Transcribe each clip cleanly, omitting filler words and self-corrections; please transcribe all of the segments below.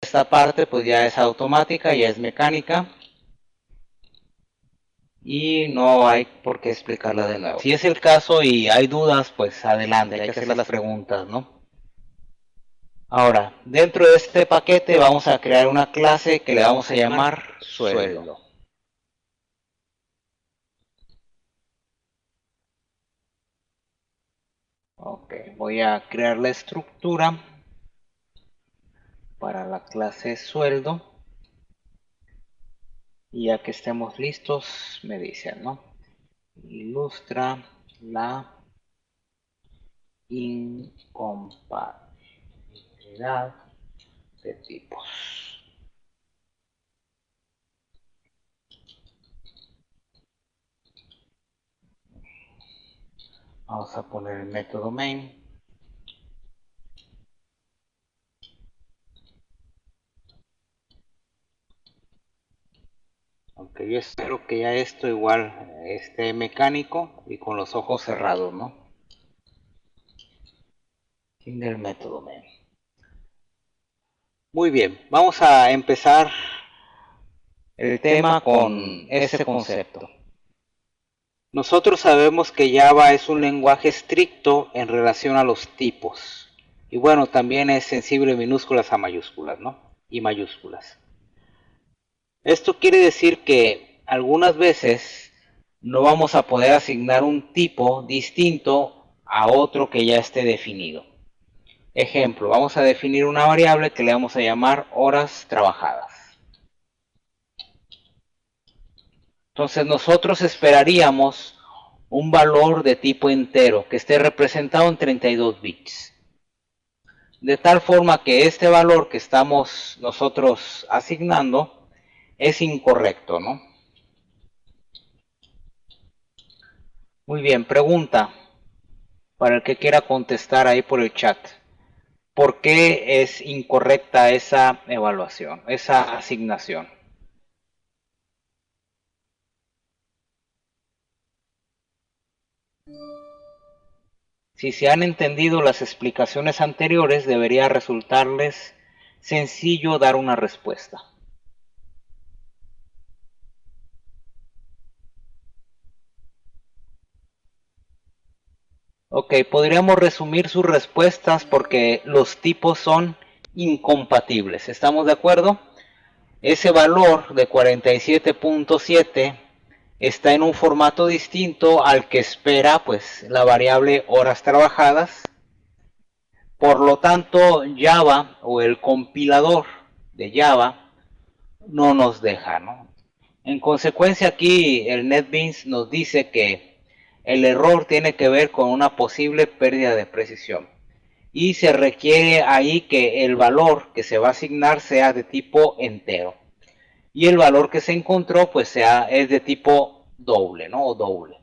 esta parte pues ya es automática, ya es mecánica. Y no hay por qué explicarla de nuevo. Si es el caso y hay dudas, pues adelante, hay que hacer las preguntas, ¿no? Ahora, dentro de este paquete vamos a crear una clase que le vamos a llamar sueldo. Ok, voy a crear la estructura para la clase sueldo. Y ya que estemos listos, me dicen, ¿no? Ilustra la incompatibilidad de tipos. Vamos a poner el método main. Aunque yo espero que ya esto igual esté mecánico y con los ojos cerrados, ¿no? Fin del método main. Muy bien, vamos a empezar el tema con ese concepto. Nosotros sabemos que Java es un lenguaje estricto en relación a los tipos. Y bueno, también es sensible minúsculas a mayúsculas, ¿no? Y mayúsculas. Esto quiere decir que algunas veces no vamos a poder asignar un tipo distinto a otro que ya esté definido. Ejemplo, vamos a definir una variable que le vamos a llamar horas trabajadas. Entonces nosotros esperaríamos un valor de tipo entero que esté representado en 32 bits. De tal forma que este valor que estamos nosotros asignando es incorrecto, ¿no? Muy bien, pregunta para el que quiera contestar ahí por el chat. ¿Por qué es incorrecta esa evaluación, esa asignación? Si se han entendido las explicaciones anteriores, debería resultarles sencillo dar una respuesta. Ok, podríamos resumir sus respuestas porque los tipos son incompatibles. ¿Estamos de acuerdo? Ese valor de 47.7 está en un formato distinto al que espera pues la variable horas trabajadas. Por lo tanto, Java o el compilador de Java no nos deja, ¿no? En consecuencia, aquí el NetBeans nos dice que el error tiene que ver con una posible pérdida de precisión. Y se requiere ahí que el valor que se va a asignar sea de tipo entero. Y el valor que se encontró pues es de tipo doble, ¿no? O doble.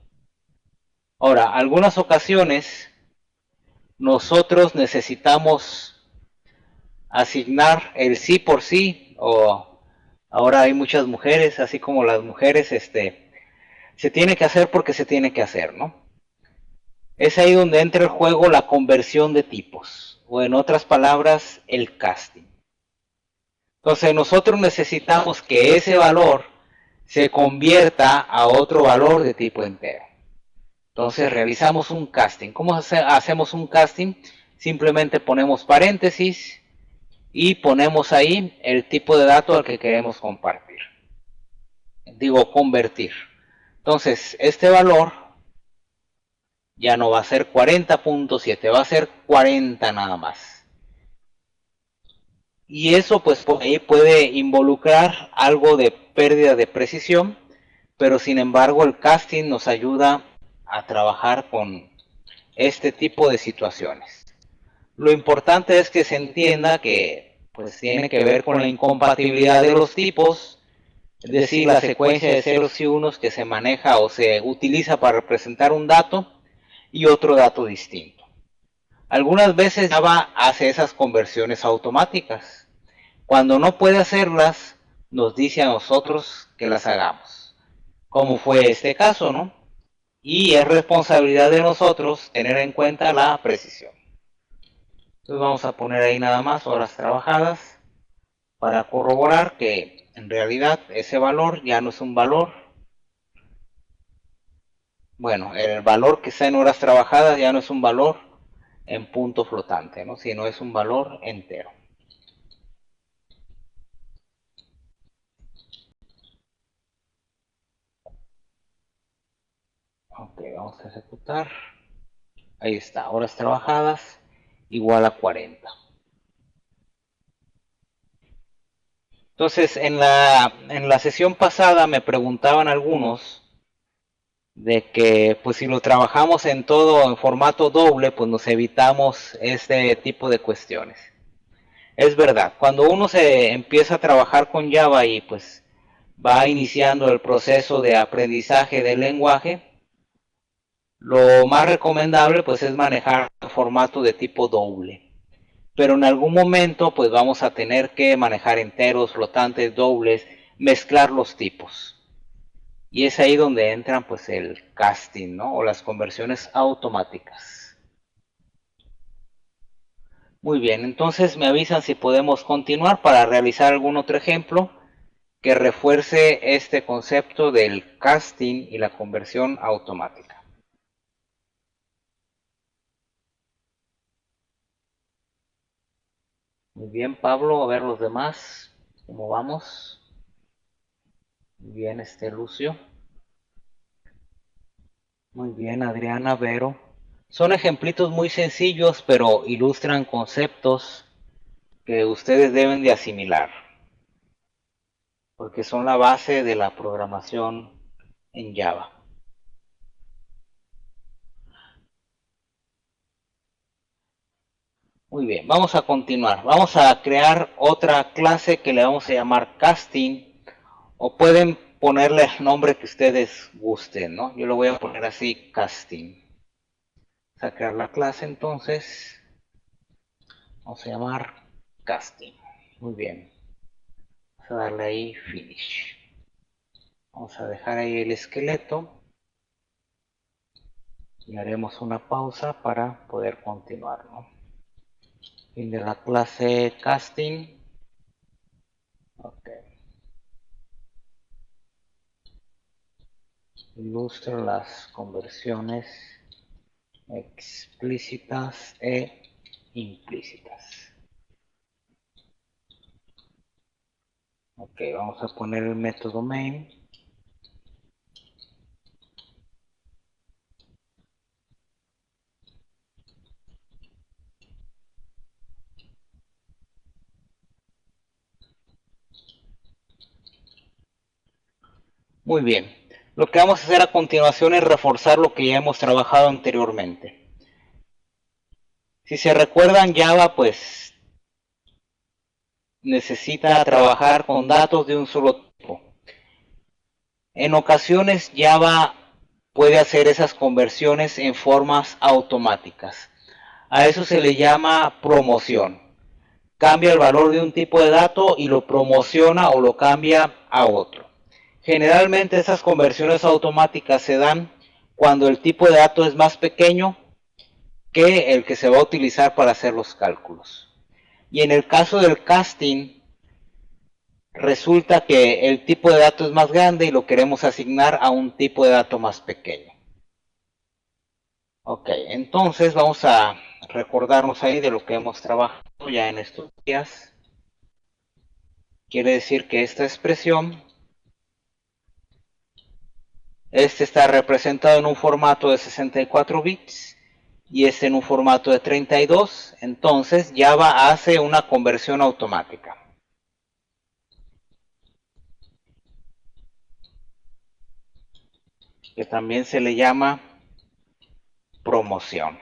Ahora, algunas ocasiones nosotros necesitamos asignar el sí por sí, o ahora hay muchas mujeres, así como las mujeres, se tiene que hacer porque se tiene que hacer, ¿no? Es ahí donde entra el juego la conversión de tipos, o en otras palabras, el casting. Entonces nosotros necesitamos que ese valor se convierta a otro valor de tipo entero. Entonces realizamos un casting. ¿Cómo hacemos un casting? Simplemente ponemos paréntesis y ponemos ahí el tipo de dato al que queremos compartir. Digo, convertir. Entonces, este valor ya no va a ser 40.7, va a ser 40 nada más. Y eso pues por ahí puede involucrar algo de pérdida de precisión, pero sin embargo el casting nos ayuda a trabajar con este tipo de situaciones. Lo importante es que se entienda que pues tiene que ver con la incompatibilidad de los tipos, es decir, la secuencia de ceros y unos que se maneja o se utiliza para representar un dato y otro dato distinto. Algunas veces Java hace esas conversiones automáticas. Cuando no puede hacerlas, nos dice a nosotros que las hagamos, como fue este caso, ¿no? Y es responsabilidad de nosotros tener en cuenta la precisión. Entonces vamos a poner ahí nada más horas trabajadas. para corroborar que en realidad ese valor ya no es un valor. Bueno, el valor que está en horas trabajadas ya no es un valor en punto flotante, ¿no? Sino es un valor entero. Ok, vamos a ejecutar. Ahí está, horas trabajadas igual a 40. Entonces, en la sesión pasada me preguntaban algunos de que pues si lo trabajamos en todo en formato doble, pues nos evitamos este tipo de cuestiones. Es verdad, cuando uno se empieza a trabajar con Java y pues va iniciando el proceso de aprendizaje del lenguaje, lo más recomendable pues es manejar un formato de tipo doble. Pero en algún momento pues vamos a tener que manejar enteros, flotantes, dobles, mezclar los tipos. Y es ahí donde entran pues el casting, ¿no? O las conversiones automáticas. Muy bien, entonces me avisan si podemos continuar para realizar algún otro ejemplo que refuerce este concepto del casting y la conversión automática. Muy bien, Pablo, a ver los demás, ¿cómo vamos? Muy bien, Lucio. Muy bien, Adriana, Vero. Son ejemplitos muy sencillos, pero ilustran conceptos que ustedes deben de asimilar, porque son la base de la programación en Java. Muy bien, vamos a continuar. Vamos a crear otra clase que le vamos a llamar casting, o pueden ponerle el nombre que ustedes gusten, ¿no? Yo lo voy a poner así, casting. Vamos a crear la clase entonces. Vamos a llamar casting. Muy bien. Vamos a darle ahí finish. Vamos a dejar ahí el esqueleto y haremos una pausa para poder continuar, ¿no? Fin de la clase casting. Ok. Ilustra las conversiones explícitas e implícitas. Ok, vamos a poner el método main. Muy bien. Lo que vamos a hacer a continuación es reforzar lo que ya hemos trabajado anteriormente. Si se recuerdan, Java pues necesita trabajar con datos de un solo tipo. En ocasiones Java puede hacer esas conversiones en formas automáticas. A eso se le llama promoción. Cambia el valor de un tipo de dato y lo promociona o lo cambia a otro. Generalmente esas conversiones automáticas se dan cuando el tipo de dato es más pequeño que el que se va a utilizar para hacer los cálculos. Y en el caso del casting, resulta que el tipo de dato es más grande y lo queremos asignar a un tipo de dato más pequeño. Ok, entonces vamos a recordarnos ahí de lo que hemos trabajado ya en estos días. Quiere decir que esta expresión, está representado en un formato de 64 bits y en un formato de 32. Entonces Java hace una conversión automática, que también se le llama promoción.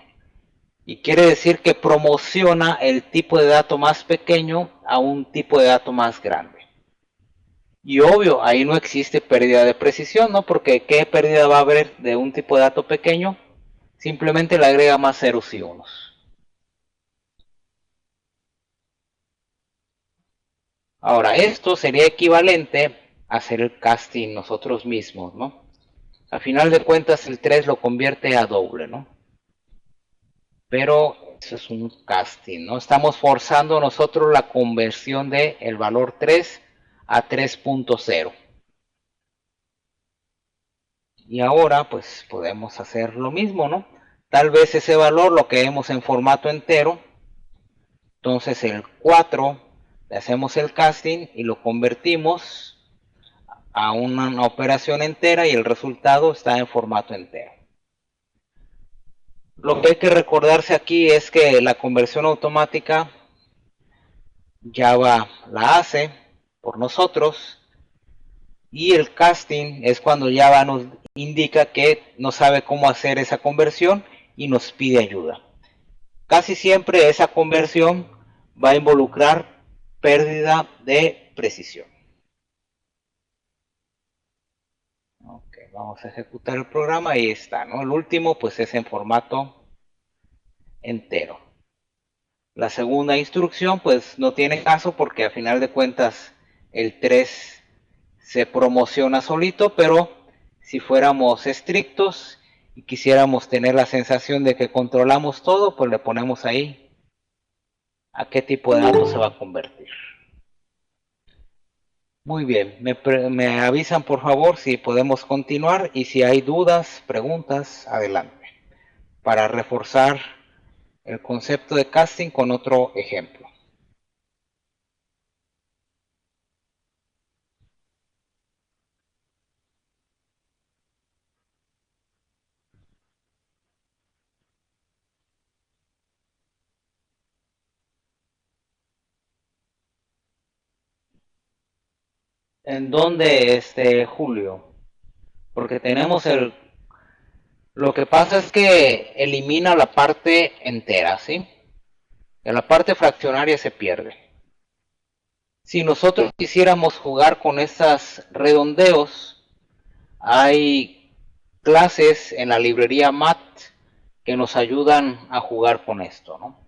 Y quiere decir que promociona el tipo de dato más pequeño a un tipo de dato más grande. Y obvio, ahí no existe pérdida de precisión, ¿no? Porque ¿qué pérdida va a haber de un tipo de dato pequeño? Simplemente le agrega más ceros y unos. Ahora, esto sería equivalente a hacer el casting nosotros mismos, ¿no? A final de cuentas, el 3 lo convierte a doble, ¿no? pero eso es un casting, ¿no? Estamos forzando nosotros la conversión de el valor 3 a 3.0. Y ahora pues podemos hacer lo mismo, ¿no? Tal vez ese valor lo queremos en formato entero. Entonces el 4 le hacemos el casting y lo convertimos a una operación entera y el resultado está en formato entero. Lo que hay que recordarse aquí es que la conversión automática Java la hace por nosotros y el casting es cuando Java nos indica que no sabe cómo hacer esa conversión y nos pide ayuda. Casi siempre esa conversión va a involucrar pérdida de precisión. Ok, vamos a ejecutar el programa y está, ¿no? El último pues es en formato entero. La segunda instrucción pues no tiene caso porque a final de cuentas el 3 se promociona solito, pero si fuéramos estrictos y quisiéramos tener la sensación de que controlamos todo, pues le ponemos ahí a qué tipo de datos se va a convertir. Muy bien, me avisan por favor si podemos continuar y si hay dudas, preguntas, adelante, para reforzar el concepto de casting con otro ejemplo. ¿En dónde, Julio? Porque tenemos el... Lo que pasa es que elimina la parte entera, ¿sí? Que la parte fraccionaria se pierde. Si nosotros quisiéramos jugar con estos redondeos, hay clases en la librería MAT que nos ayudan a jugar con esto, ¿no?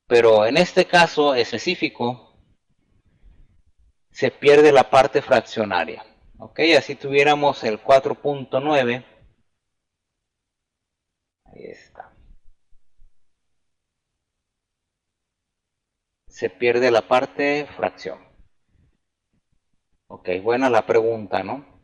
Pero en este caso específico se pierde la parte fraccionaria. Ok, así tuviéramos el 4.9. Ahí está. Se pierde la parte fracción. Ok, buena la pregunta, ¿no?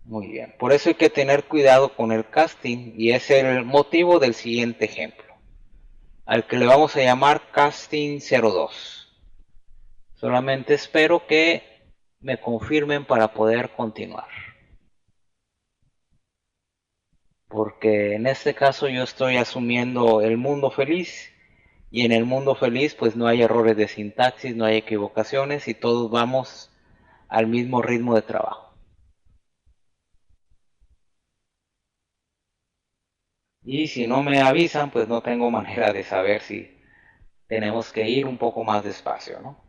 Muy bien. Por eso hay que tener cuidado con el casting y es el motivo del siguiente ejemplo, al que le vamos a llamar casting 02. Solamente espero que me confirmen para poder continuar. Porque en este caso yo estoy asumiendo el mundo feliz y en el mundo feliz pues no hay errores de sintaxis, no hay equivocaciones y todos vamos al mismo ritmo de trabajo. Y si no me avisan pues no tengo manera de saber si tenemos que ir un poco más despacio, ¿no?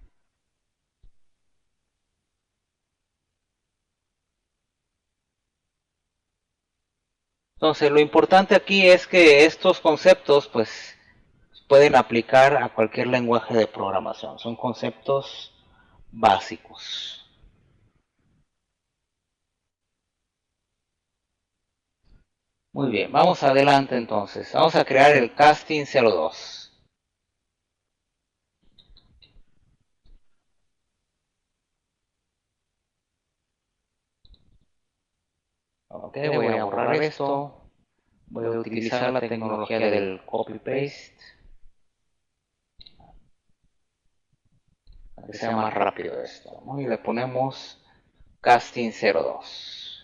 Entonces lo importante aquí es que estos conceptos pues pueden aplicar a cualquier lenguaje de programación. Son conceptos básicos. Muy bien, vamos adelante entonces. Vamos a crear el casting 02. Ok, voy a borrar esto. Voy a utilizar la tecnología del copy-paste. Para que sea más rápido esto, ¿no? Y le ponemos casting 02.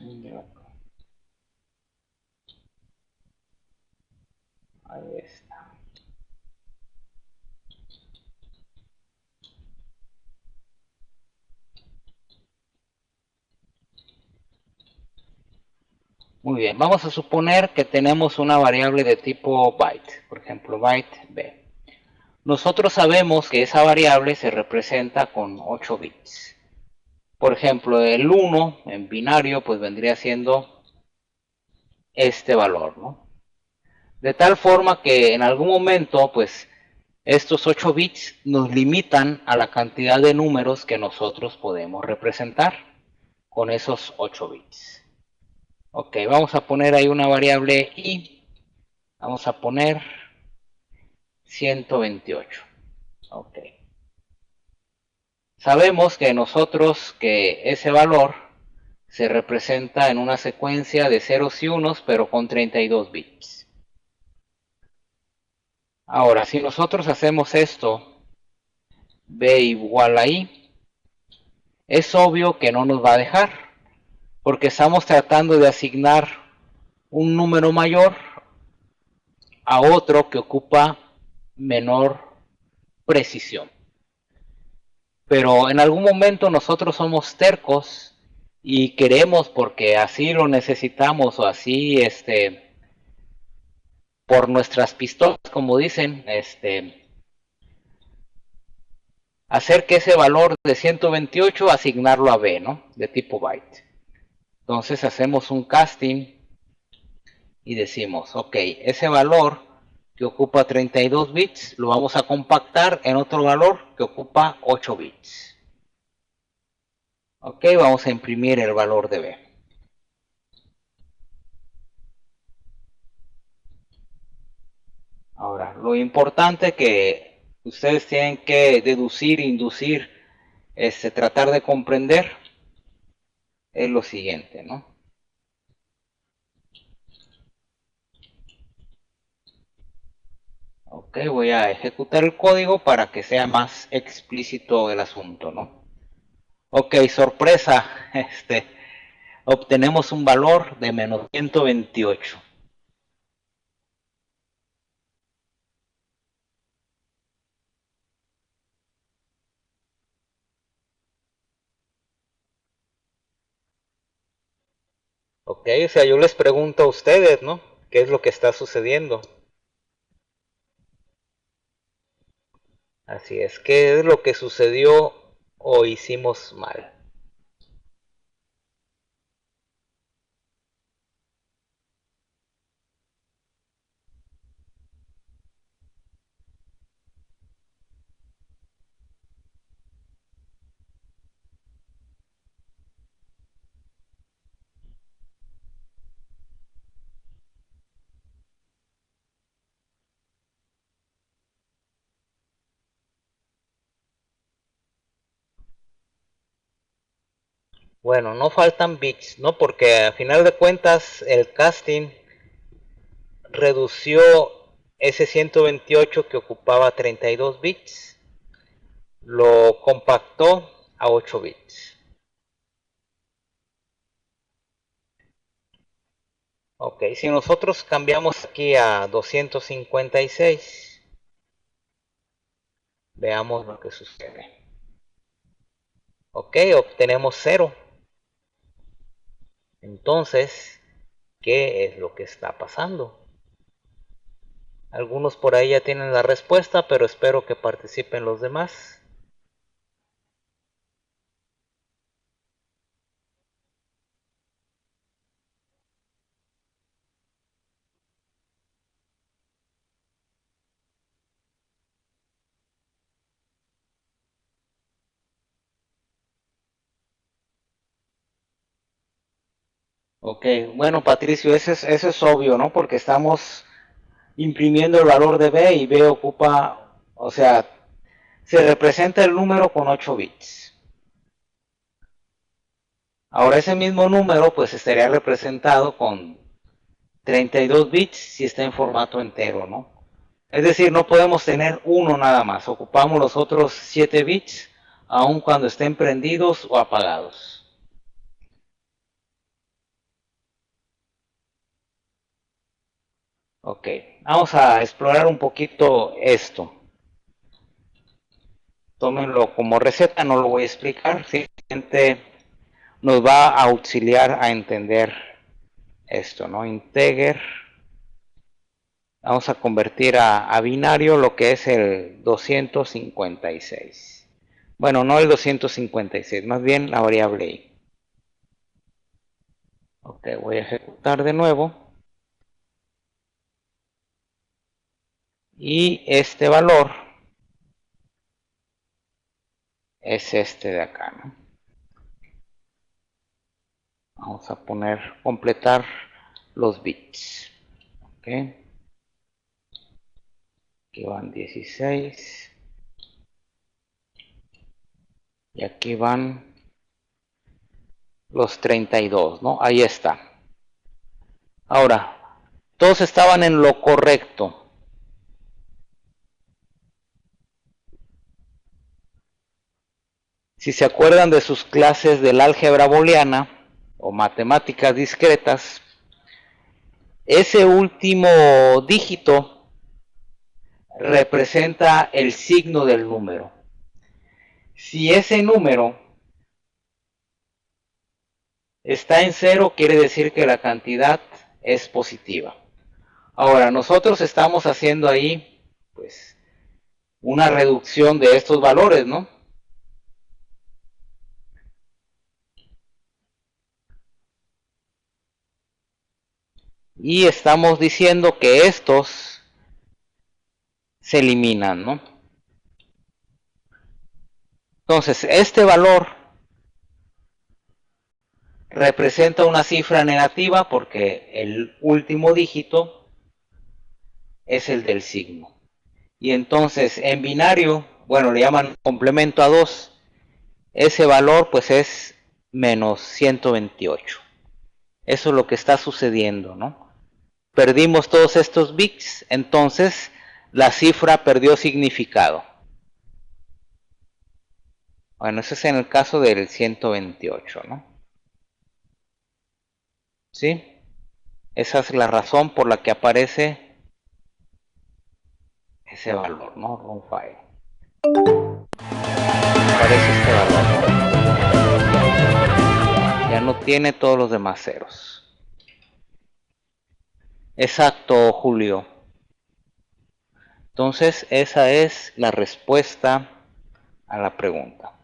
Ahí está. Muy bien, vamos a suponer que tenemos una variable de tipo byte, por ejemplo byte b. Nosotros sabemos que esa variable se representa con 8 bits. Por ejemplo, el 1 en binario pues vendría siendo este valor, ¿no? De tal forma que en algún momento pues Estos 8 bits nos limitan a la cantidad de números que nosotros podemos representar con esos 8 bits. Ok, vamos a poner ahí una variable i. Vamos a poner 128. Ok. Sabemos que nosotros que ese valor se representa en una secuencia de ceros y unos, pero con 32 bits. Ahora, si nosotros hacemos esto, b igual a i, es obvio que no nos va a dejar, porque estamos tratando de asignar un número mayor a otro que ocupa menor precisión. Pero en algún momento nosotros somos tercos y queremos, porque así lo necesitamos o así por nuestras pistolas, como dicen, hacer que ese valor de 128 asignarlo a b, ¿no? De tipo byte. Entonces hacemos un casting y decimos, ok, ese valor que ocupa 32 bits lo vamos a compactar en otro valor que ocupa 8 bits. Ok, vamos a imprimir el valor de b. Ahora, lo importante que ustedes tienen que deducir, inducir, tratar de comprender es lo siguiente, ¿no? Ok, voy a ejecutar el código para que sea más explícito el asunto, ¿no? Ok, sorpresa, obtenemos un valor de menos 128. Ok, o sea, yo les pregunto a ustedes, ¿no? ¿Qué es lo que está sucediendo? Así es, ¿qué es lo que sucedió o hicimos mal? Bueno, no faltan bits, ¿no? Porque a final de cuentas el casting redució ese 128 que ocupaba 32 bits, lo compactó a 8 bits. Ok, si nosotros cambiamos aquí a 256, veamos lo que sucede. Ok, obtenemos 0. Entonces, ¿qué es lo que está pasando? Algunos por ahí ya tienen la respuesta, pero espero que participen los demás. Ok, bueno Patricio, eso es obvio, ¿no? Porque estamos imprimiendo el valor de b y b ocupa, o sea, se representa el número con 8 bits. Ahora ese mismo número pues estaría representado con 32 bits si está en formato entero, ¿no? Es decir, no podemos tener uno nada más, ocupamos los otros 7 bits aun cuando estén prendidos o apagados. Ok, vamos a explorar un poquito esto. Tómenlo como receta, no lo voy a explicar, simplemente nos va a auxiliar a entender esto, ¿no? Integer, vamos a convertir a binario lo que es el 256. Bueno, no el 256, más bien la variable i. Ok, voy a ejecutar de nuevo. Y este valor es este de acá, ¿no? Vamos a poner, completar los bits. Ok. Aquí van 16. Y aquí van los 32, ¿no? Ahí está. Ahora, todos estaban en lo correcto. Si se acuerdan de sus clases del álgebra booleana o matemáticas discretas, ese último dígito representa el signo del número. Si ese número está en cero, quiere decir que la cantidad es positiva. Ahora, nosotros estamos haciendo ahí, pues, una reducción de estos valores, ¿no? Y estamos diciendo que estos se eliminan, ¿no? Entonces, este valor representa una cifra negativa porque el último dígito es el del signo. Y entonces, en binario, bueno, le llaman complemento a 2, ese valor pues es menos 128. Eso es lo que está sucediendo, ¿no? Perdimos todos estos bits, entonces la cifra perdió significado. Bueno, ese es en el caso del 128, ¿no? ¿Sí? Esa es la razón por la que aparece ese valor, ¿no? Room file. Aparece este valor, ¿no? Ya no tiene todos los demás ceros. Exacto, Julio. Entonces, esa es la respuesta a la pregunta.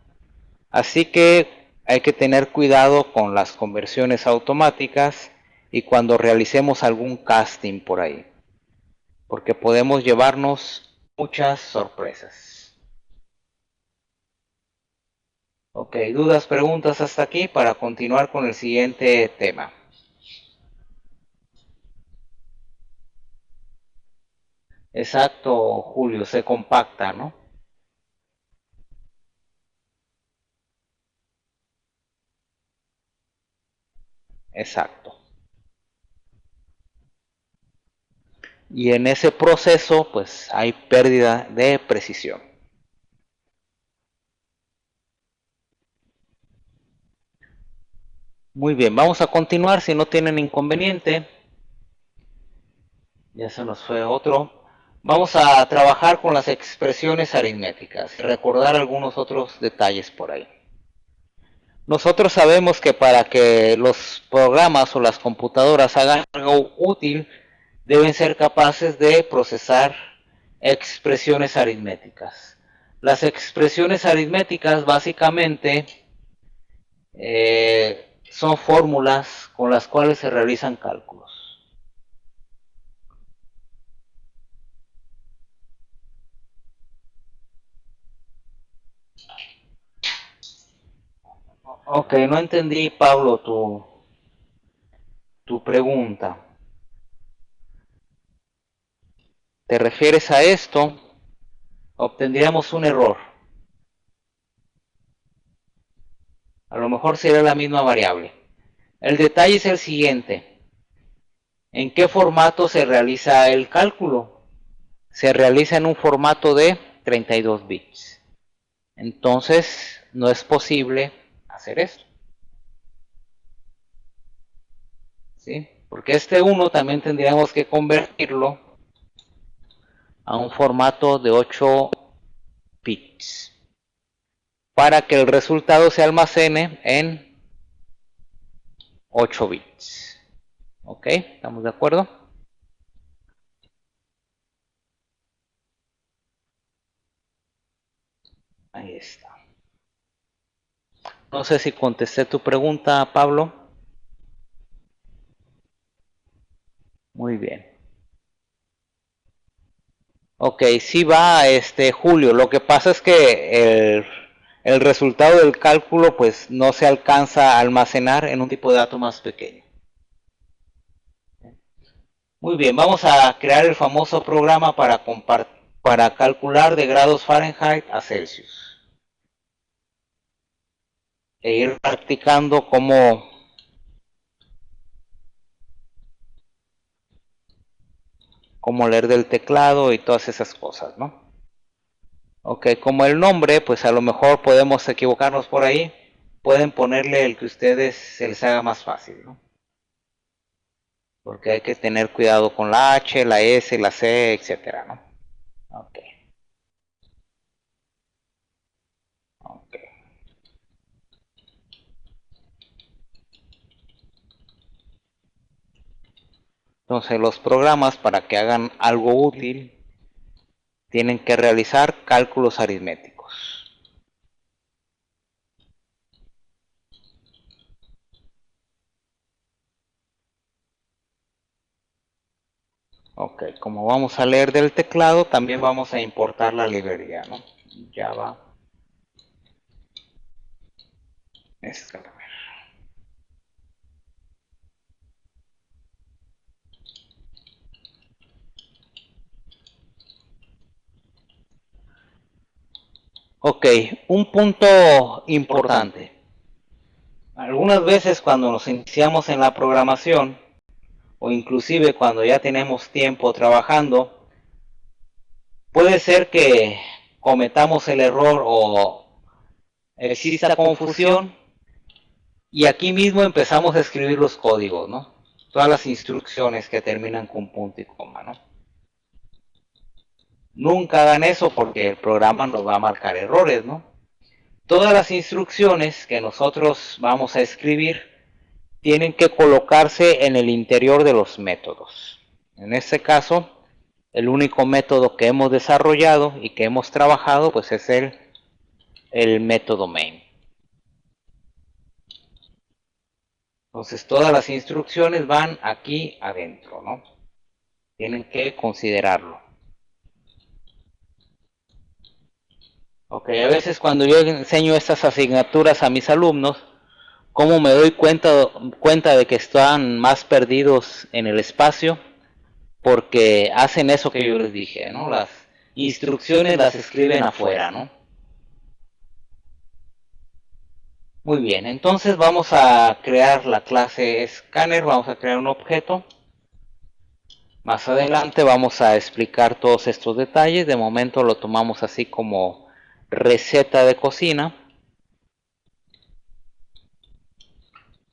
Así que hay que tener cuidado con las conversiones automáticas y cuando realicemos algún casting por ahí, porque podemos llevarnos muchas sorpresas. Ok, dudas, preguntas hasta aquí para continuar con el siguiente tema. Exacto, Julio, se compacta, ¿no? Exacto. Y en ese proceso, pues hay pérdida de precisión. Muy bien, vamos a continuar si no tienen inconveniente. Ya se nos fue otro. Vamos a trabajar con las expresiones aritméticas y recordar algunos otros detalles por ahí. Nosotros sabemos que para que los programas o las computadoras hagan algo útil, deben ser capaces de procesar expresiones aritméticas. Las expresiones aritméticas básicamente son fórmulas con las cuales se realizan cálculos. Ok, no entendí, Pablo, tu pregunta. ¿Te refieres a esto? Obtendríamos un error. A lo mejor sería la misma variable. El detalle es el siguiente. ¿En qué formato se realiza el cálculo? Se realiza en un formato de 32 bits. Entonces, no es posible hacer esto. ¿Sí? Porque este 1 también tendríamos que convertirlo a un formato de 8 bits para que el resultado se almacene en 8 bits. ¿Ok? ¿Estamos de acuerdo? Ahí está. No sé si contesté tu pregunta, Pablo. Muy bien. Ok, sí va, Julio. Lo que pasa es que el resultado del cálculo pues no se alcanza a almacenar en un tipo de dato más pequeño. Muy bien, vamos a crear el famoso programa para calcular de grados Fahrenheit a Celsius. E ir practicando cómo leer del teclado y todas esas cosas, ¿no? Ok, como el nombre, pues a lo mejor podemos equivocarnos por ahí. Pueden ponerle el que a ustedes se les haga más fácil, ¿no? Porque hay que tener cuidado con la H, la S, la C, etcétera, ¿no? Ok. Ok. Entonces los programas para que hagan algo útil tienen que realizar cálculos aritméticos. Ok, como vamos a leer del teclado, también vamos a importar la librería, ¿no? Java. Ok, un punto importante. Algunas veces cuando nos iniciamos en la programación, o inclusive cuando ya tenemos tiempo trabajando, puede ser que cometamos el error o exista confusión y aquí mismo empezamos a escribir los códigos, ¿no? Todas las instrucciones que terminan con punto y coma, ¿no? Nunca hagan eso porque el programa nos va a marcar errores, ¿no? Todas las instrucciones que nosotros vamos a escribir tienen que colocarse en el interior de los métodos. En este caso, el único método que hemos desarrollado y que hemos trabajado pues es el método main. Entonces todas las instrucciones van aquí adentro, ¿no? Tienen que considerarlo. Ok, a veces cuando yo enseño estas asignaturas a mis alumnos, ¿cómo me doy cuenta de que están más perdidos en el espacio? Porque hacen eso que yo les dije, ¿no? Las instrucciones las escriben afuera, ¿no? Muy bien, entonces vamos a crear la clase Scanner, vamos a crear un objeto. Más adelante vamos a explicar todos estos detalles, de momento lo tomamos así como receta de cocina.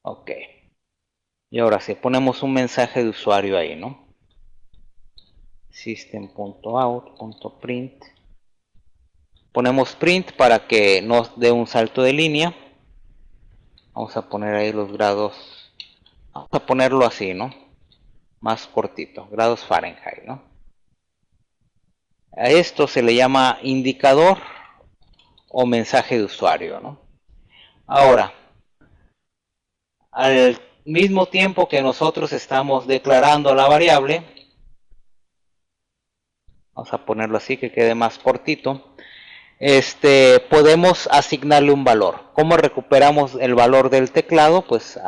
Ok. Y ahora sí, ponemos un mensaje de usuario ahí, ¿no? System.out.print. Ponemos print para que nos dé un salto de línea. Vamos a poner ahí los grados. Vamos a ponerlo así, ¿no? Más cortito, grados Fahrenheit, ¿no? A esto se le llama indicador o mensaje de usuario, ¿no? Ahora, al mismo tiempo que nosotros estamos declarando la variable, vamos a ponerlo así que quede más cortito, podemos asignarle un valor. ¿Cómo recuperamos el valor del teclado? Pues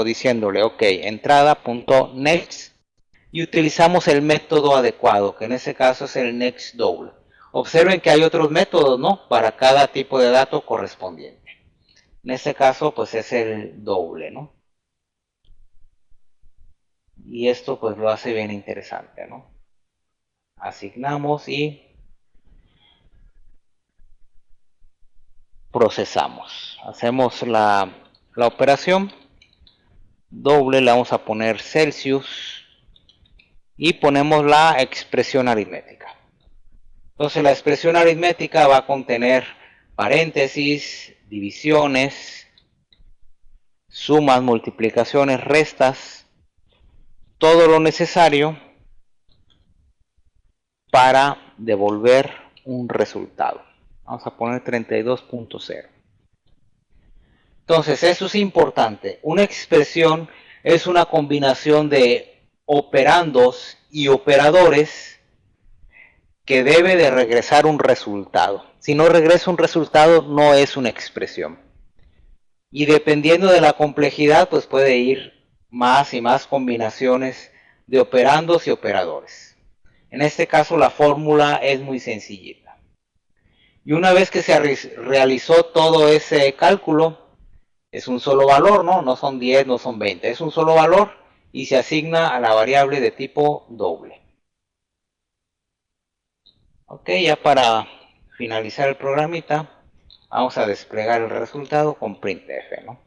diciéndole, ok, entrada.next y utilizamos el método adecuado, que en ese caso es el next double. Observen que hay otros métodos, ¿no? Para cada tipo de dato correspondiente. En este caso, pues es el doble, ¿no? Y esto pues lo hace bien interesante, ¿no? Asignamos y procesamos. Hacemos la operación. Doble le vamos a poner Celsius y ponemos la expresión aritmética. Entonces la expresión aritmética va a contener paréntesis, divisiones, sumas, multiplicaciones, restas, todo lo necesario para devolver un resultado. Vamos a poner 32.0. Entonces, eso es importante. Una expresión es una combinación de operandos y operadores que debe de regresar un resultado. Si no regresa un resultado, no es una expresión. Y dependiendo de la complejidad, pues puede ir más y más combinaciones de operandos y operadores. En este caso la fórmula es muy sencillita. Y una vez que se realizó todo ese cálculo, es un solo valor, ¿no? No son 10, no son 20, es un solo valor y se asigna a la variable de tipo doble. Ok, ya para finalizar el programita, vamos a desplegar el resultado con printf, ¿no?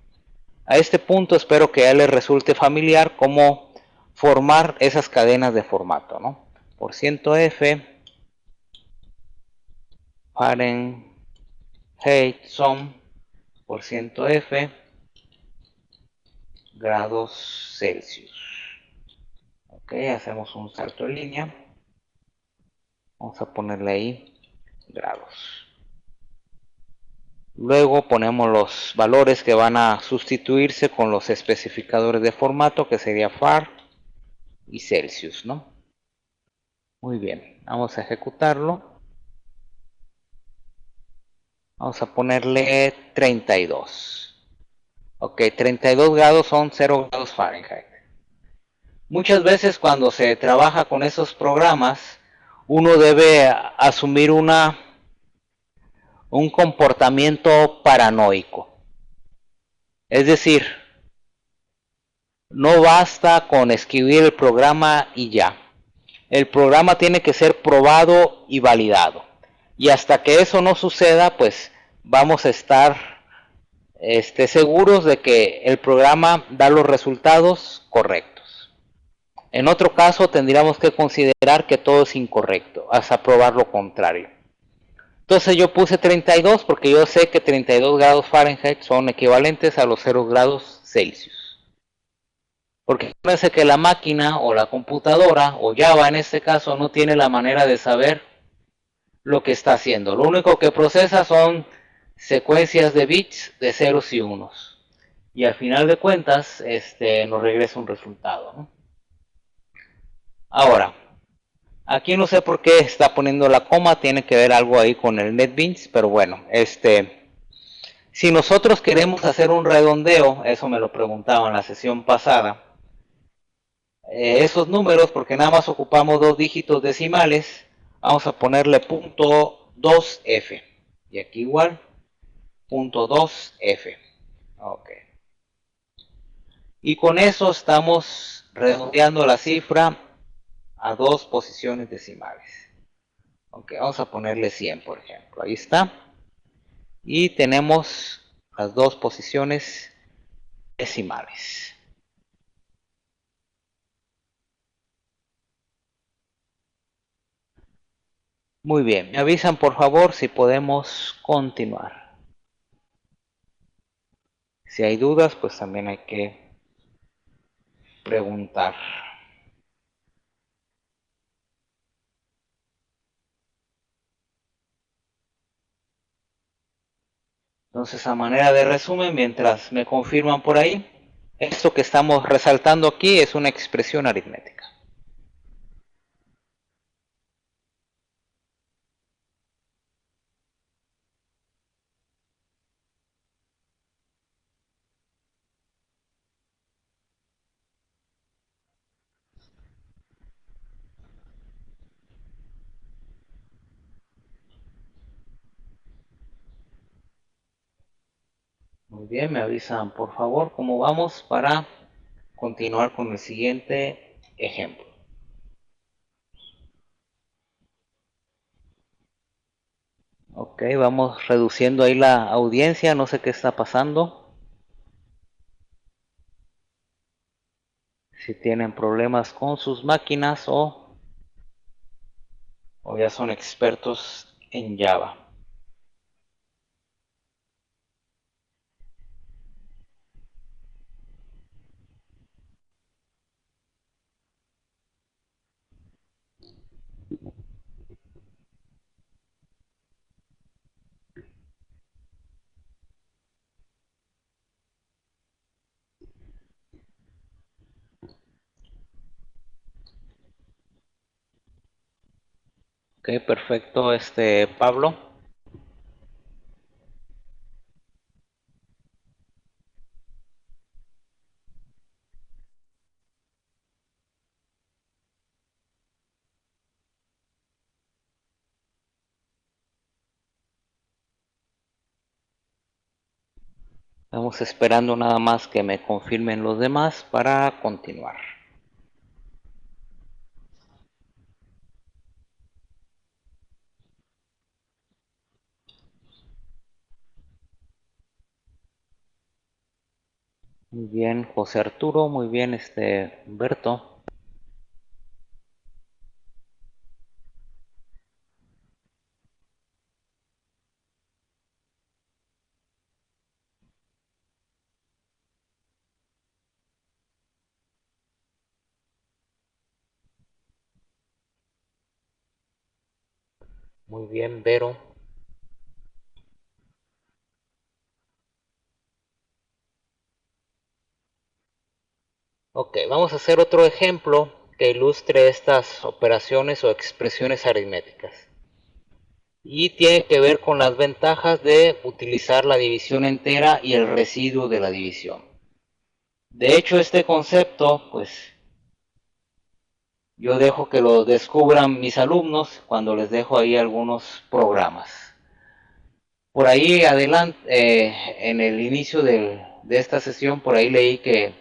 A este punto espero que ya les resulte familiar cómo formar esas cadenas de formato, ¿no? %f Fahrenheit sum %f grados Celsius. Ok, hacemos un salto en línea. Vamos a ponerle ahí grados. Luego ponemos los valores que van a sustituirse con los especificadores de formato, que sería far y Celsius, ¿no? Muy bien, vamos a ejecutarlo. Vamos a ponerle 32. Ok, 32 grados son 0 grados Fahrenheit. Muchas veces cuando se trabaja con esos programas, uno debe asumir un comportamiento paranoico. Es decir, no basta con escribir el programa y ya. El programa tiene que ser probado y validado. Y hasta que eso no suceda, pues vamos a estar seguros de que el programa da los resultados correctos. En otro caso, tendríamos que considerar que todo es incorrecto, hasta probar lo contrario. Entonces yo puse 32 porque yo sé que 32 grados Fahrenheit son equivalentes a los 0 grados Celsius. Porque parece que la máquina o la computadora o Java en este caso no tiene la manera de saber lo que está haciendo. Lo único que procesa son secuencias de bits de ceros y unos. Y al final de cuentas nos regresa un resultado, ¿no? Ahora, aquí no sé por qué está poniendo la coma, tiene que ver algo ahí con el NetBeans, pero bueno, si nosotros queremos hacer un redondeo, eso me lo preguntaba en la sesión pasada, esos números, porque nada más ocupamos dos dígitos decimales, vamos a ponerle punto 2f, y aquí igual, punto 2f, ok. Y con eso estamos redondeando la cifra a dos posiciones decimales. Ok, vamos a ponerle 100, por ejemplo. Ahí está. Y tenemos las dos posiciones decimales. Muy bien, me avisan por favor si podemos continuar. Si hay dudas, pues también hay que preguntar. Entonces, a manera de resumen, mientras me confirman por ahí, esto que estamos resaltando aquí es una expresión aritmética. Muy bien, me avisan por favor cómo vamos para continuar con el siguiente ejemplo. Ok, vamos reduciendo ahí la audiencia, no sé qué está pasando. Si tienen problemas con sus máquinas o ya son expertos en Java. Ok, perfecto, Pablo. Estamos esperando nada más que me confirmen los demás para continuar. Muy bien, José Arturo, muy bien, Humberto. Muy bien, Vero. Ok, vamos a hacer otro ejemplo que ilustre estas operaciones o expresiones aritméticas. Y tiene que ver con las ventajas de utilizar la división entera y el residuo de la división. De hecho, este concepto, pues, yo dejo que lo descubran mis alumnos cuando les dejo ahí algunos programas. Por ahí adelante, en el inicio de esta sesión, por ahí leí que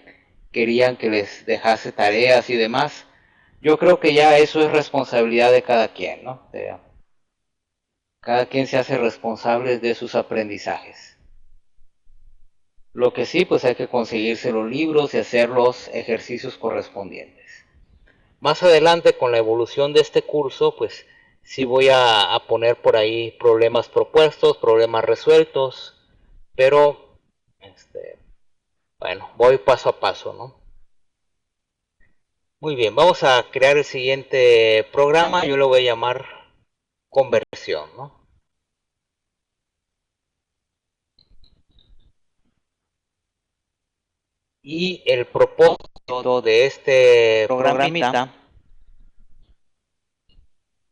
querían que les dejase tareas y demás. Yo creo que ya eso es responsabilidad de cada quien, ¿no? Cada quien se hace responsable de sus aprendizajes. Lo que sí, pues hay que conseguirse los libros y hacer los ejercicios correspondientes. Más adelante, con la evolución de este curso, pues sí voy a poner por ahí problemas propuestos, problemas resueltos, pero bueno, voy paso a paso, ¿no? Muy bien, vamos a crear el siguiente programa. Yo lo voy a llamar conversión, ¿no? Y el propósito de este programita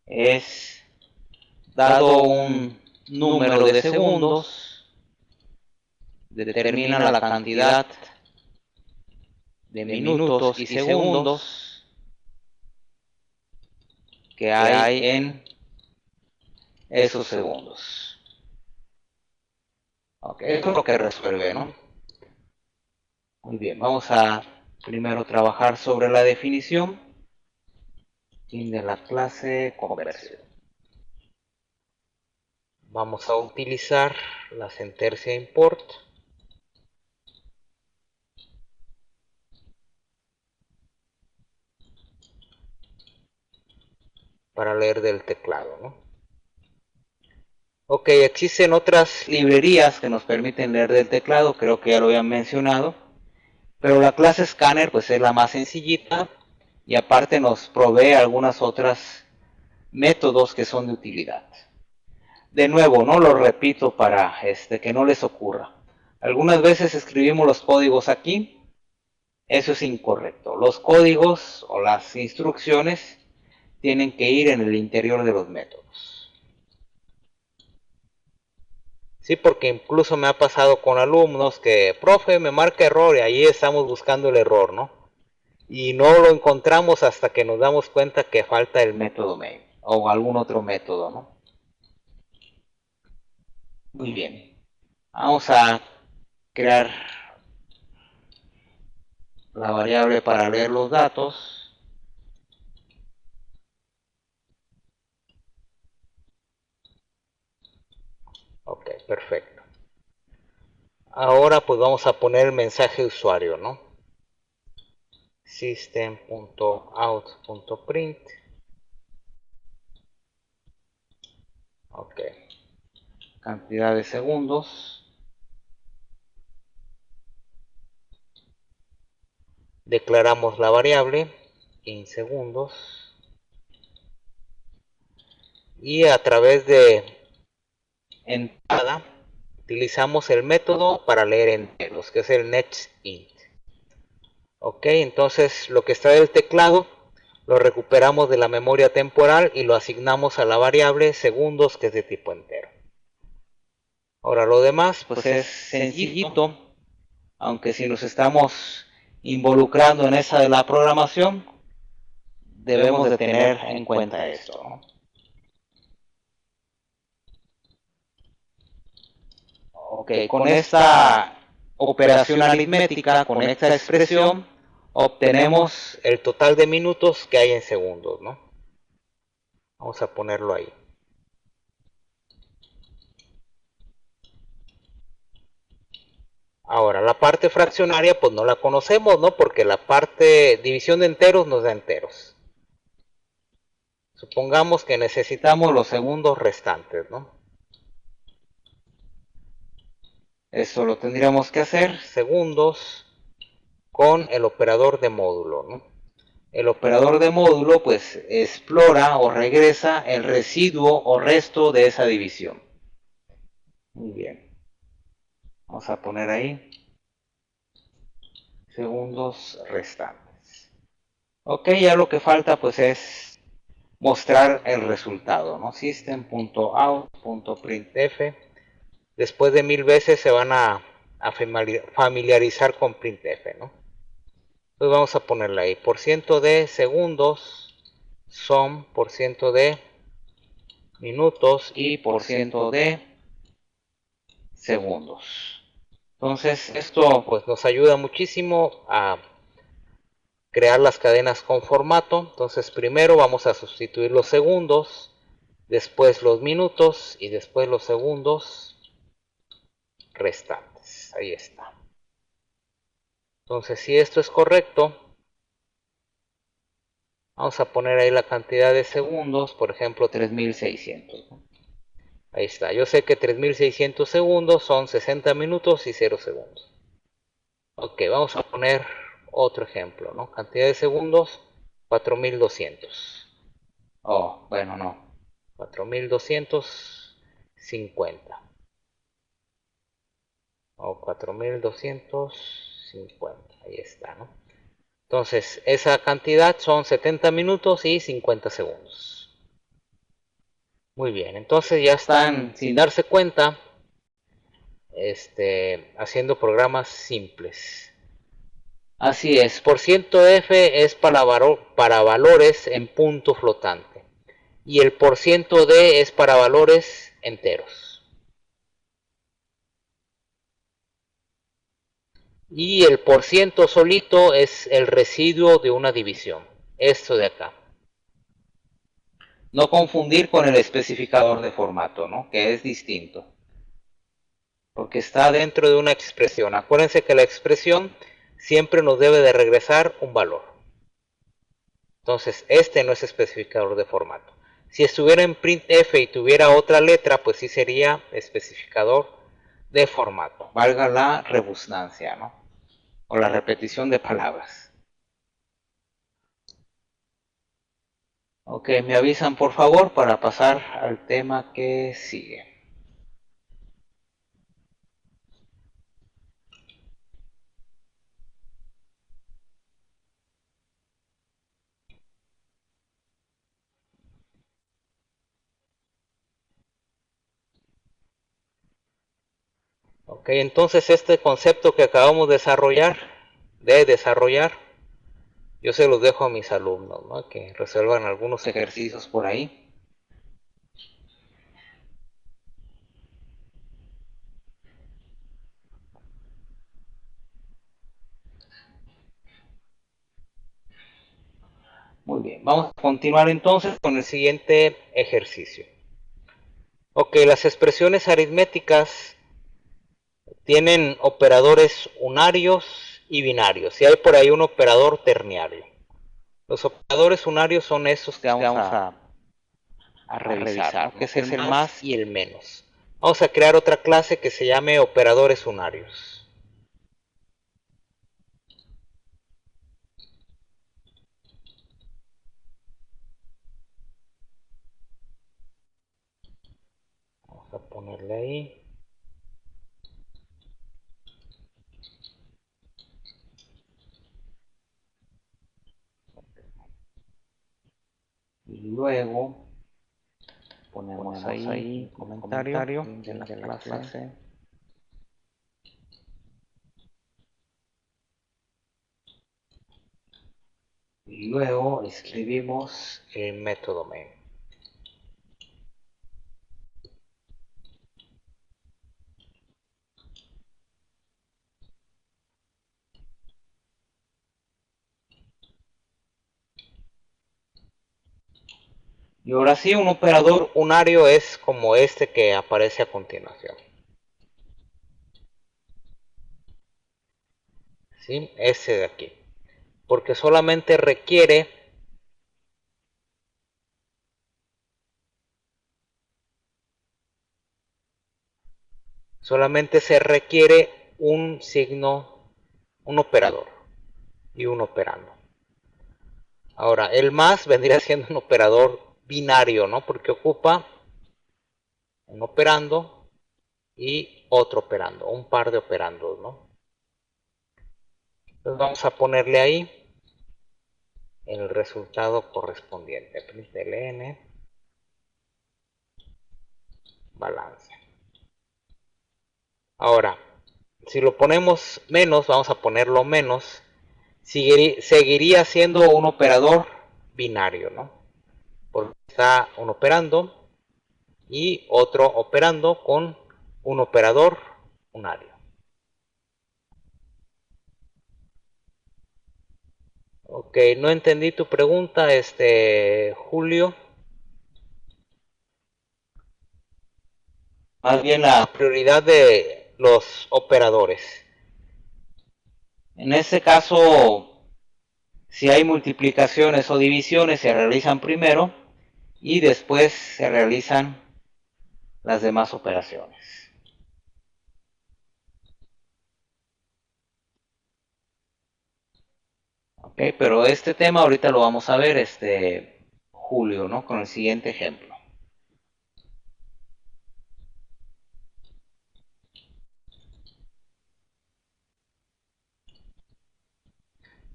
es, dado un número de segundos, determina la cantidad de minutos y segundos que hay en esos segundos. Ok, esto es lo que resuelve, ¿no? Muy bien, vamos a primero trabajar sobre la definición. Fin de la clase, conversión. Vamos a utilizar la sentencia import para leer del teclado, ¿no? Ok, existen otras librerías que nos permiten leer del teclado, creo que ya lo habían mencionado, pero la clase Scanner pues es la más sencillita y aparte nos provee algunas otras métodos que son de utilidad. De nuevo, no lo repito para que no les ocurra. Algunas veces escribimos los códigos aquí, eso es incorrecto. Los códigos o las instrucciones tienen que ir en el interior de los métodos. Sí, porque incluso me ha pasado con alumnos que, profe, me marca error y ahí estamos buscando el error, ¿no? Y no lo encontramos hasta que nos damos cuenta que falta el método main o algún otro método, ¿no? Muy bien. Vamos a crear la variable para leer los datos. Ok, perfecto. Ahora pues vamos a poner el mensaje de usuario, ¿no? System.out.print. Ok. Cantidad de segundos. Declaramos la variable en segundos. Y a través de entrada utilizamos el método para leer enteros, que es el nextInt. Ok, entonces lo que está del teclado lo recuperamos de la memoria temporal y lo asignamos a la variable segundos, que es de tipo entero. Ahora lo demás pues es sencillito, aunque si nos estamos involucrando en esa de la programación, debemos de tener en cuenta esto, ¿no? Ok, con esta operación aritmética con esta expresión, obtenemos el total de minutos que hay en segundos, ¿no? Vamos a ponerlo ahí. Ahora, la parte fraccionaria, pues no la conocemos, ¿no? Porque la parte división de enteros nos da enteros. Supongamos que necesitamos los segundos restantes, ¿no? Eso lo tendríamos que hacer, segundos, con el operador de módulo, ¿no? El operador de módulo pues explora o regresa el residuo o resto de esa división. Muy bien. Vamos a poner ahí segundos restantes. Ok, ya lo que falta pues es mostrar el resultado, ¿no? System.out.printf. Después de 1000 veces se van a familiarizar con printf, ¿no? Entonces vamos a ponerle ahí, % de segundos son % de minutos y % de segundos. Entonces esto pues nos ayuda muchísimo a crear las cadenas con formato. Entonces primero vamos a sustituir los segundos, después los minutos y después los segundos restantes. Ahí está. Entonces si esto es correcto, vamos a poner ahí la cantidad de segundos, por ejemplo 3600. Ahí está. Yo sé que 3600 segundos son 60 minutos y 0 segundos. Ok, vamos a poner otro ejemplo, ¿no? Cantidad de segundos, 4200. Oh, bueno, no. 4250. O 4250. Ahí está, ¿no? Entonces, esa cantidad son 70 minutos y 50 segundos. Muy bien, entonces ya están, sin darse cuenta, haciendo programas simples. Así es, %f es para valores en punto flotante y el %d es para valores enteros. Y el % solito es el residuo de una división, esto de acá. No confundir con el especificador de formato, ¿no? Que es distinto. Porque está dentro de una expresión. Acuérdense que la expresión siempre nos debe de regresar un valor. Entonces, este no es especificador de formato. Si estuviera en printf y tuviera otra letra, pues sí sería especificador de formato. Valga la redundancia, ¿no? O la repetición de palabras. Ok, me avisan por favor para pasar al tema que sigue. Ok, entonces este concepto que acabamos de desarrollar, yo se los dejo a mis alumnos, ¿no? Que resuelvan algunos ejercicios por ahí. Muy bien, vamos a continuar entonces con el siguiente ejercicio. Ok, las expresiones aritméticas tienen operadores unarios y binarios, y hay por ahí un operador terciario. Los operadores unarios son esos que vamos a revisar, que es el más y el menos. Vamos a crear otra clase que se llame operadores unarios. Vamos a ponerle ahí. Y luego ponemos ahí comentario de la clase. Y luego escribimos el método main. Y ahora sí, un operador unario es como este que aparece a continuación. ¿Sí? Ese de aquí. Porque solamente se requiere un signo, un operador y un operando. Ahora, el más vendría siendo un operador binario, ¿no? Porque ocupa un operando y otro operando, un par de operandos, ¿no? Entonces vamos a ponerle ahí el resultado correspondiente. Println balance. Ahora, si lo ponemos menos, vamos a ponerlo menos, seguiría siendo un operador binario, ¿no? Porque está un operando y otro operando con un operador unario. Ok, no entendí tu pregunta, Julio. Más bien la prioridad de los operadores. En este caso, si hay multiplicaciones o divisiones, se realizan primero y después se realizan las demás operaciones. Ok, pero este tema ahorita lo vamos a ver, Julio, ¿no? Con el siguiente ejemplo.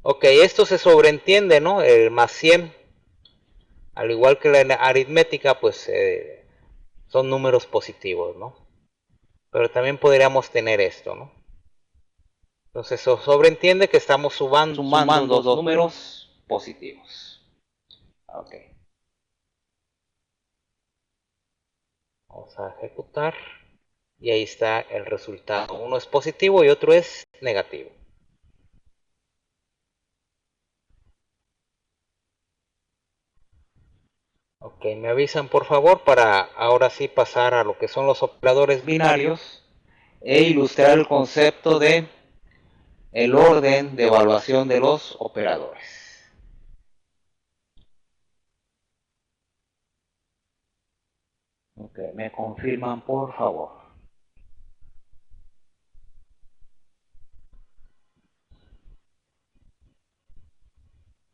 Ok, esto se sobreentiende, ¿no? El más 100, al igual que la aritmética, pues son números positivos, ¿no? Pero también podríamos tener esto, ¿no? Entonces se sobreentiende que estamos sumando dos números positivos. Ok. Vamos a ejecutar. Y ahí está el resultado. Uno es positivo y otro es negativo. Ok, me avisan por favor para ahora sí pasar a lo que son los operadores binarios e ilustrar el concepto de el orden de evaluación de los operadores. Ok, me confirman por favor.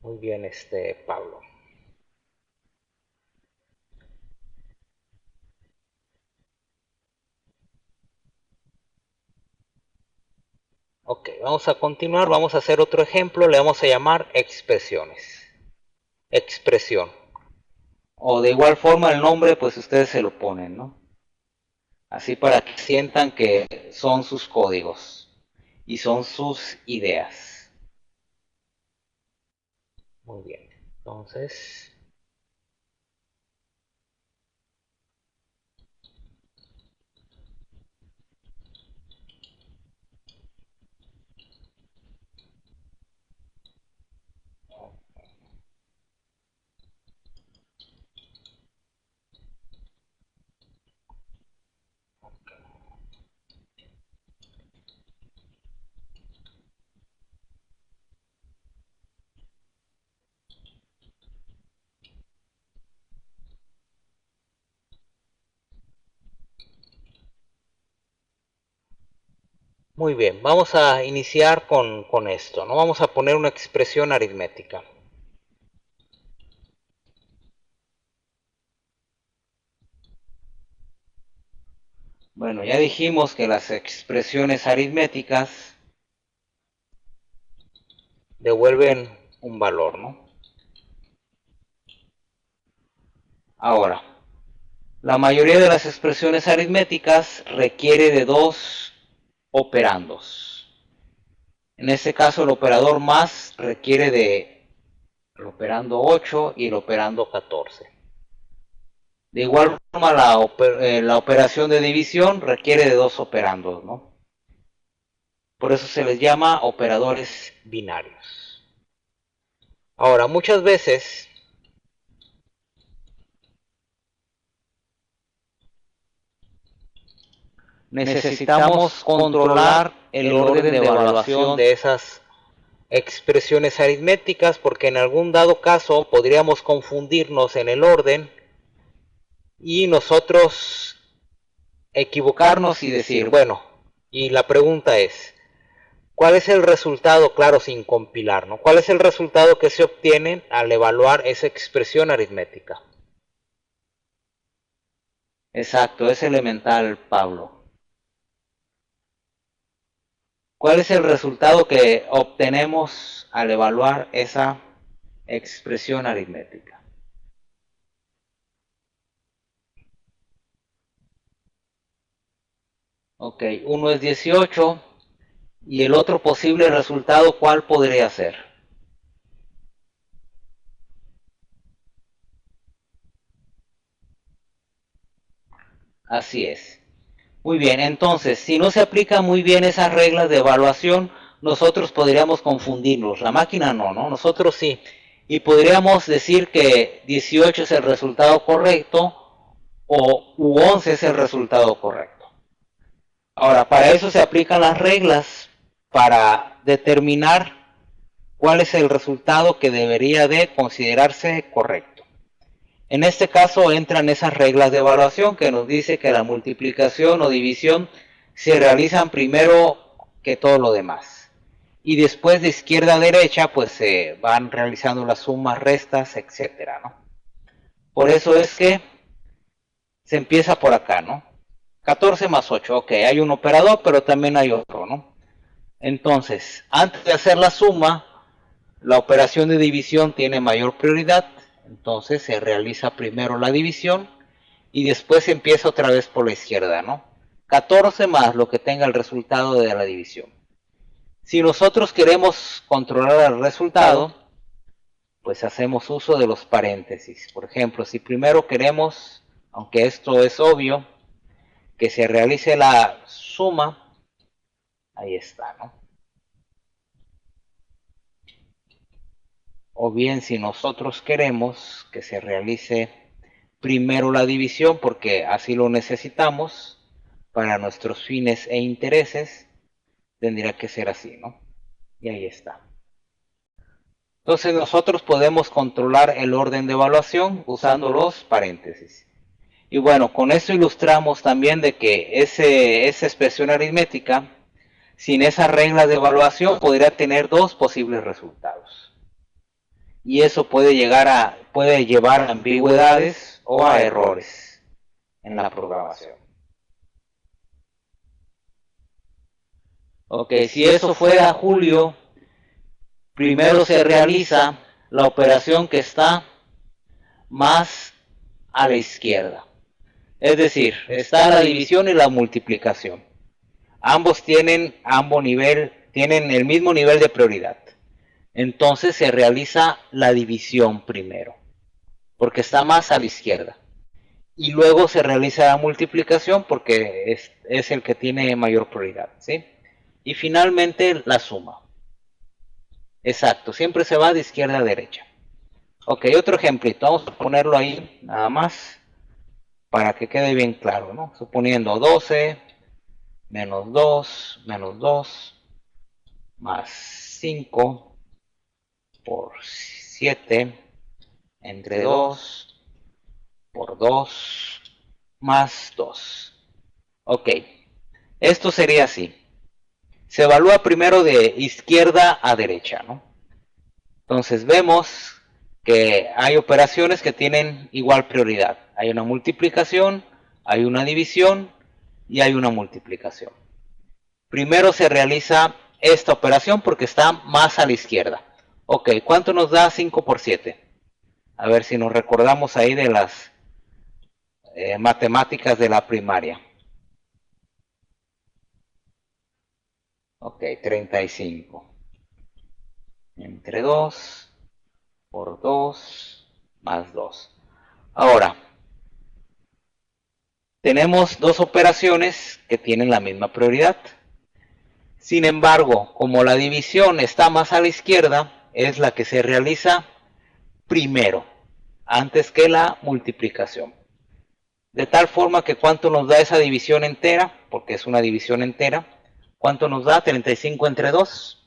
Muy bien, Pablo. Ok, vamos a continuar, vamos a hacer otro ejemplo, le vamos a llamar expresiones. Expresión. O de igual forma el nombre, pues ustedes se lo ponen, ¿no? Así para que sientan que son sus códigos y son sus ideas. Muy bien, entonces, muy bien, vamos a iniciar con esto, ¿no? Vamos a poner una expresión aritmética. Bueno, ya dijimos que las expresiones aritméticas devuelven un valor, ¿no? Ahora, la mayoría de las expresiones aritméticas requiere de dos operandos. En este caso, el operador más requiere de el operando 8 y el operando 14. De igual forma, la operación de división requiere de dos operandos, ¿no? Por eso se les llama operadores binarios. Ahora, muchas veces necesitamos controlar el orden de evaluación de esas expresiones aritméticas, porque en algún dado caso podríamos confundirnos en el orden y nosotros equivocarnos y decir, bueno, y la pregunta es, ¿cuál es el resultado? Claro, sin compilar, ¿no? ¿Cuál es el resultado que se obtiene al evaluar esa expresión aritmética? Exacto, es elemental, Pablo. ¿Cuál es el resultado que obtenemos al evaluar esa expresión aritmética? Ok, uno es 18 y el otro posible resultado, ¿cuál podría ser? Así es. Muy bien, entonces, si no se aplican muy bien esas reglas de evaluación, nosotros podríamos confundirnos. La máquina no, ¿no? Nosotros sí. Y podríamos decir que 18 es el resultado correcto o 11 es el resultado correcto. Ahora, para eso se aplican las reglas para determinar cuál es el resultado que debería de considerarse correcto. En este caso entran esas reglas de evaluación que nos dice que la multiplicación o división se realizan primero que todo lo demás. Y después de izquierda a derecha pues se van realizando las sumas, restas, etcétera, ¿no? Por eso es que se empieza por acá, ¿no? 14 más 8, ok, hay un operador pero también hay otro, ¿no? Entonces, antes de hacer la suma, la operación de división tiene mayor prioridad, entonces se realiza primero la división y después se empieza otra vez por la izquierda, ¿no? 14 más lo que tenga el resultado de la división. Si nosotros queremos controlar el resultado, pues hacemos uso de los paréntesis. Por ejemplo, si primero queremos, aunque esto es obvio, que se realice la suma, ahí está, ¿no? O bien si nosotros queremos que se realice primero la división porque así lo necesitamos para nuestros fines e intereses, tendría que ser así, ¿no? Y ahí está. Entonces nosotros podemos controlar el orden de evaluación usando los paréntesis. Y bueno, con eso ilustramos también de que esa expresión aritmética, sin esa regla de evaluación, podría tener dos posibles resultados. Y eso puede llevar a ambigüedades o a errores en la programación. Ok, si eso fuera Julio, primero se realiza la operación que está más a la izquierda. Es decir, está la división y la multiplicación. Ambos tienen el mismo nivel de prioridad. Entonces se realiza la división primero, porque está más a la izquierda. Y luego se realiza la multiplicación porque es el que tiene mayor prioridad, ¿sí? Y finalmente la suma. Exacto, siempre se va de izquierda a derecha. Ok, otro ejemplito, vamos a ponerlo ahí nada más para que quede bien claro, ¿no? Suponiendo 12 menos 2 más 5 por 7 entre 2 por 2 más 2. Ok, esto sería así. Se evalúa primero de izquierda a derecha, ¿no? Entonces vemos que hay operaciones que tienen igual prioridad. Hay una multiplicación, hay una división y hay una multiplicación. Primero se realiza esta operación porque está más a la izquierda. Ok, ¿cuánto nos da 5 por 7? A ver si nos recordamos ahí de las matemáticas de la primaria. Ok, 35. Entre 2 por 2 más 2. Ahora, tenemos dos operaciones que tienen la misma prioridad. Sin embargo, como la división está más a la izquierda, es la que se realiza primero, antes que la multiplicación. De tal forma que cuánto nos da esa división entera, porque es una división entera, ¿cuánto nos da 35 entre 2?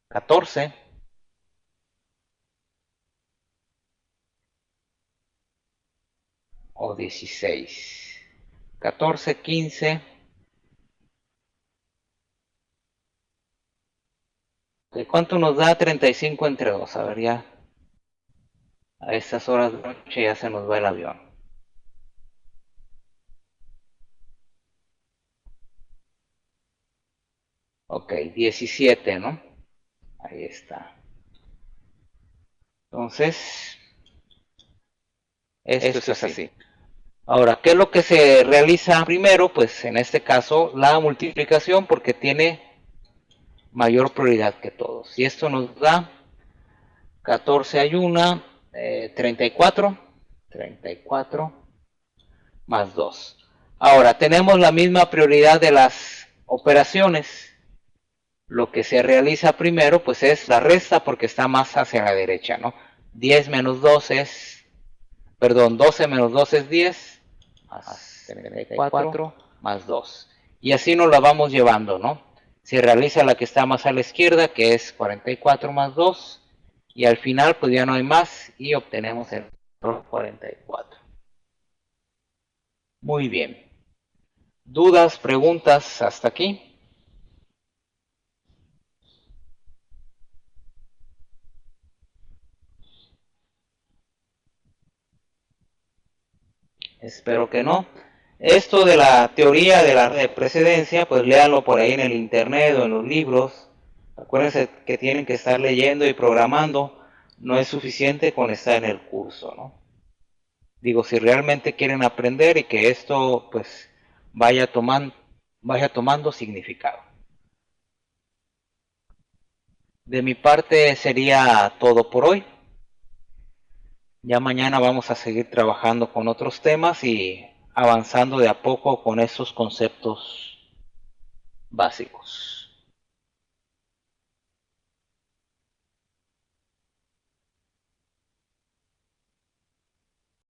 14 o 16. 14, 15. ¿Cuánto nos da 35 entre 2? A ver, ya a estas horas de noche ya se nos va el avión. Ok, 17, ¿no? Ahí está. Entonces, esto es así. Ahora, ¿qué es lo que se realiza primero? Pues en este caso la multiplicación, porque tiene mayor prioridad que todos. Y esto nos da 14 hay una, 34 más 2. Ahora, tenemos la misma prioridad de las operaciones. Lo que se realiza primero pues es la resta porque está más hacia la derecha, ¿no? 10 menos 2 es, perdón, 12 menos 2 es 10, más 34 más 2. Y así nos la vamos llevando, ¿no? Se realiza la que está más a la izquierda, que es 44 más 2, y al final pues ya no hay más y obtenemos el 44. Muy bien. ¿Dudas, preguntas hasta aquí? Espero que no. Esto de la teoría de la precedencia, pues léanlo por ahí en el internet o en los libros. Acuérdense que tienen que estar leyendo y programando. No es suficiente con estar en el curso, ¿no? Digo, si realmente quieren aprender y que esto pues vaya tomando significado. De mi parte sería todo por hoy. Ya mañana vamos a seguir trabajando con otros temas y avanzando de a poco con esos conceptos básicos.